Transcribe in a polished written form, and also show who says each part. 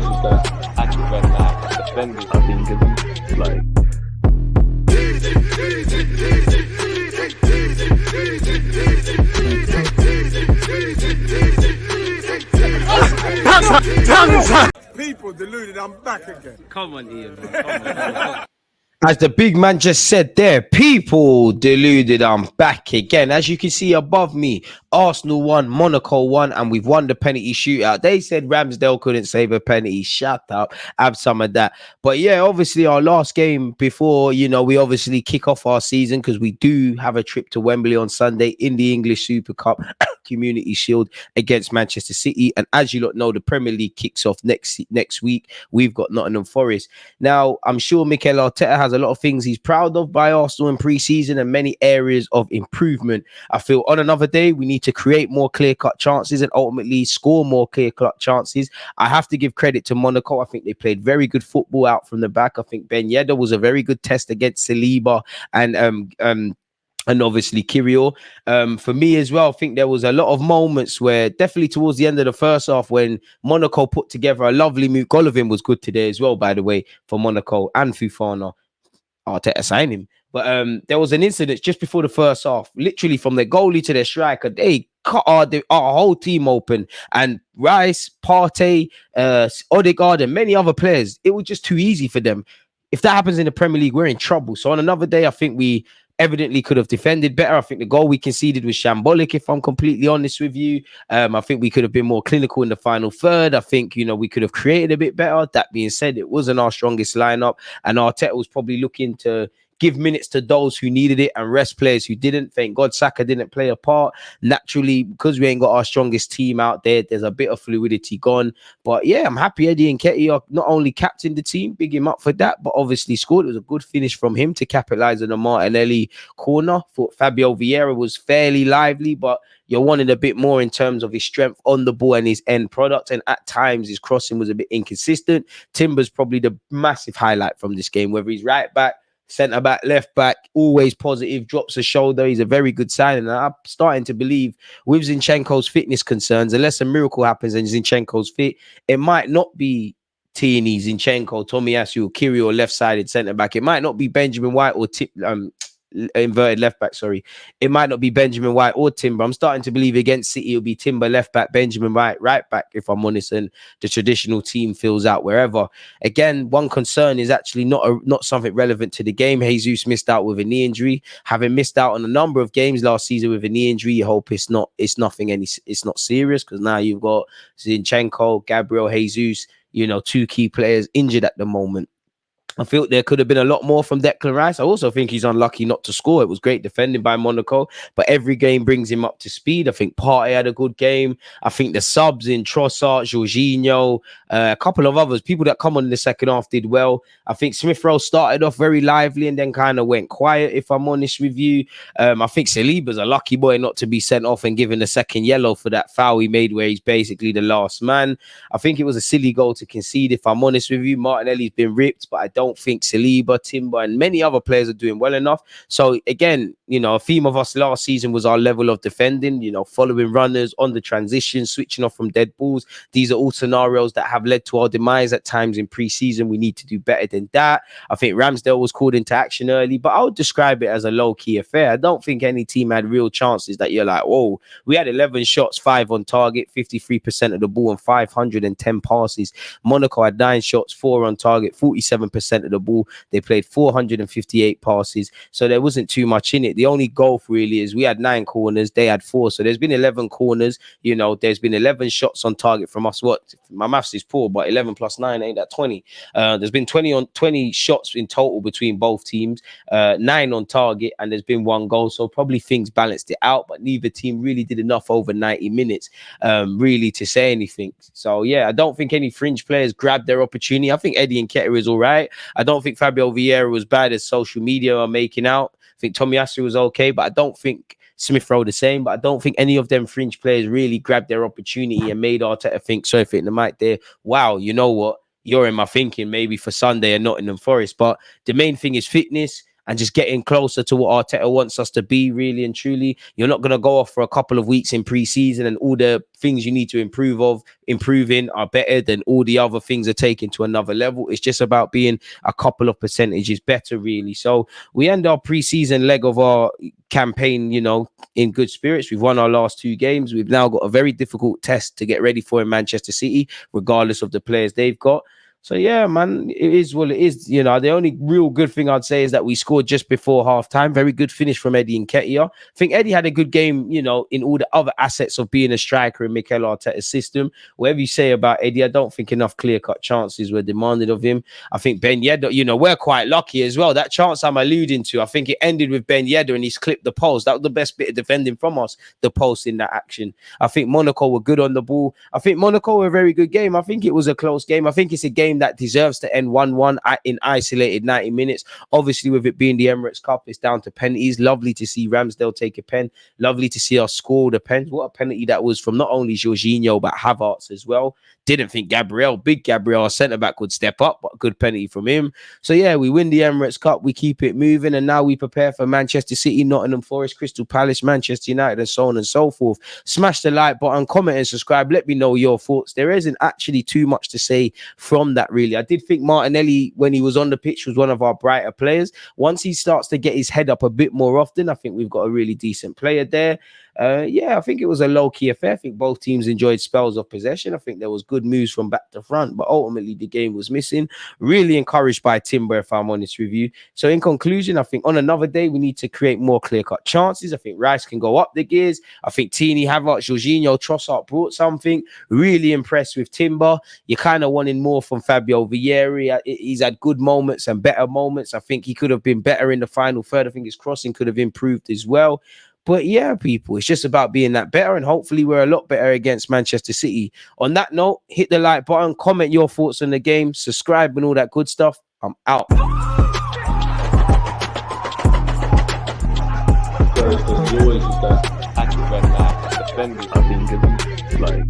Speaker 1: was just an actual red flag. Defending,
Speaker 2: I think it's like.
Speaker 3: People deluded, I'm back again.
Speaker 4: Come on, Ian, bro. Come on.
Speaker 5: As the big man just said there, people deluded, I'm back again. As you can see above me, Arsenal won, Monaco won, and we've won the penalty shootout. They said RAMSDALE couldn't save a penalty. Shut up. Have some of that. But yeah, obviously our last game before, you know, we obviously kick off our season because we do have a trip to Wembley on Sunday in the English Super Cup Community Shield against Manchester City. And as you lot know, the Premier League kicks off next week. We've got Nottingham Forest. Now, I'm sure Mikel Arteta has a lot of things he's proud of by Arsenal in pre-season and many areas of improvement. I feel on another day, we need to create more clear-cut chances and ultimately score more clear-cut chances. I have to give credit to Monaco. I think they played very good football out from the back. I think Ben Yedder was a very good test against Saliba and obviously Kirill. For me as well, I think there was a lot of moments where definitely towards the end of the first half when Monaco put together a lovely move. Golovin was good today as well, by the way, for Monaco, and Fofana. Arteta signed him. But there was an incident just before the first half, literally from their goalie to their striker. They cut our whole team open. And Rice, Partey, Odegaard, and many other players, it was just too easy for them. If that happens in the Premier League, we're in trouble. So on another day, I think we evidently could have defended better. I think the goal we conceded was shambolic, if I'm completely honest with you. I think we could have been more clinical in the final third. I think, you know, we could have created a bit better. That being said, it wasn't our strongest lineup, and Arteta was probably looking to give minutes to those who needed it and rest players who didn't. Thank God Saka didn't play a part. Naturally, because we ain't got our strongest team out there, there's a bit of fluidity gone. But yeah, I'm happy Eddie Nketiah are not only captained the team, big him up for that, but obviously scored. It was a good finish from him to capitalize on the Martinelli corner. Thought Fabio Vieira was fairly lively, but you're wanting a bit more in terms of his strength on the ball and his end product. And at times his crossing was a bit inconsistent. Timber's probably the massive highlight from this game, whether he's right back, centre back, left back, always positive, drops a shoulder. He's a very good sign. And I'm starting to believe with Zinchenko's fitness concerns, unless a miracle happens and Zinchenko's fit, it might not be Tierney, Zinchenko, Tomiyasu, Kirill, left-sided centre back. It might not be Benjamin White or inverted left back, sorry. It might not be Benjamin White or Timber. I'm starting to believe against City it'll be Timber left back, Benjamin White right back, if I'm honest, and the traditional team fills out wherever. Again, one concern is actually not something relevant to the game. Jesus missed out with a knee injury. Having missed out on a number of games last season with a knee injury, you hope it's not serious, because now you've got Zinchenko, Gabriel Jesus, you know, two key players injured at the moment. I feel there could have been a lot more from Declan Rice. I also think he's unlucky not to score. It was great defending by Monaco, but every game brings him up to speed. I think Partey had a good game. I think the subs in Trossard, Jorginho, a couple of others, people that come on in the second half did well. I think Smith Rowe started off very lively and then kind of went quiet, if I'm honest with you. I think Saliba's a lucky boy not to be sent off and given a second yellow for that foul he made where he's basically the last man. I think it was a silly goal to concede, if I'm honest with you. Martinelli's been ripped, but I don't think Saliba, Timber, and many other players are doing well enough. So again, you know, a theme of us last season was our level of defending, you know, following runners on the transition, switching off from dead balls. These are all scenarios that have led to our demise at times in pre-season. We need to do better than that. I think RAMSDALE was called into action early, but I would describe it as a low-key affair. I don't think any team had real chances that you're like, whoa, we had 11 shots, 5 on target, 53% of the ball and 510 passes. Monaco had 9 shots, 4 on target, 47% of the ball. They played 458 passes, so there wasn't too much in it. The only goal really is we had 9 corners, they had 4, so there's been 11 corners. You know, there's been 11 shots on target from us. What, my maths is poor, but 11 plus 9 ain't that 20? There's been 20 shots in total between both teams, 9 on target, and there's been 1 goal, so probably things balanced it out, but neither team really did enough over 90 minutes really to say anything. So yeah, I don't think any fringe players grabbed their opportunity. I think Eddie Nketiah is all right. I don't think Fabio Vieira was bad as social media are making out. I think Tomiyasu was okay, but I don't think Smith Rowe the same. But I don't think any of them fringe players really grabbed their opportunity and made Arteta think, so if it in the mic there, wow, you know what? You're in my thinking maybe for Sunday and Nottingham Forest. But the main thing is fitness. and just getting closer to what Arteta wants us to be, really and truly. You're not going to go off for a couple of weeks in pre-season and all the things you need to improve in are better than all the other things are taken to another level. It's just about being a couple of percentages better, really. So we end our pre-season leg of our campaign, you know, in good spirits. We've won our last 2 games. We've now got a very difficult test to get ready for in Manchester City, regardless of the players they've got. So, yeah, man, it is what it is. You know, the only real good thing I'd say is that we scored just before halftime. Very good finish from Eddie Nketiah. I think Eddie had a good game, you know, in all the other assets of being a striker in Mikel Arteta's system. Whatever you say about Eddie, I don't think enough clear-cut chances were demanded of him. I think Ben Yedder, you know, we're quite lucky as well. That chance I'm alluding to, I think it ended with Ben Yedder and he's clipped the post. That was the best bit of defending from us, the post in that action. I think Monaco were good on the ball. I think Monaco were a very good game. I think it was a close game. I think it's a game that deserves to end 1-1 in isolated 90 minutes. Obviously, with it being the Emirates Cup, it's down to penalties. Lovely to see Ramsdale take a pen. Lovely to see us score the pen. What a penalty that was from not only Jorginho, but Havertz as well. Didn't think big Gabriel, our centre-back, would step up, but good penalty from him. So, yeah, we win the Emirates Cup. We keep it moving, and now we prepare for Manchester City, Nottingham Forest, Crystal Palace, Manchester United, and so on and so forth. Smash the like button, comment and subscribe. Let me know your thoughts. There isn't actually too much to say from that, really. I did think Martinelli, when he was on the pitch, was one of our brighter players. Once he starts to get his head up a bit more often, I think we've got a really decent player there. Yeah, I think it was a low-key affair. I think both teams enjoyed spells of possession. I think there was good moves from back to front, but ultimately the game was missing. Really encouraged by Timber, if I'm honest with you. So in conclusion, I think on another day, we need to create more clear-cut chances. I think Rice can go up the gears. I think Tini, Havertz, Jorginho, Trossard brought something. Really impressed with Timber. You're kind of wanting more from Fabio Vieira. He's had good moments and better moments. I think he could have been better in the final third. I think his crossing could have improved as well. But yeah, people, it's just about being that better, and hopefully we're a lot better against Manchester City. On that note, hit the like button, comment your thoughts on the game, subscribe and all that good stuff. I'm out.
Speaker 1: There's always just that active red flag, defending.
Speaker 4: I think it's like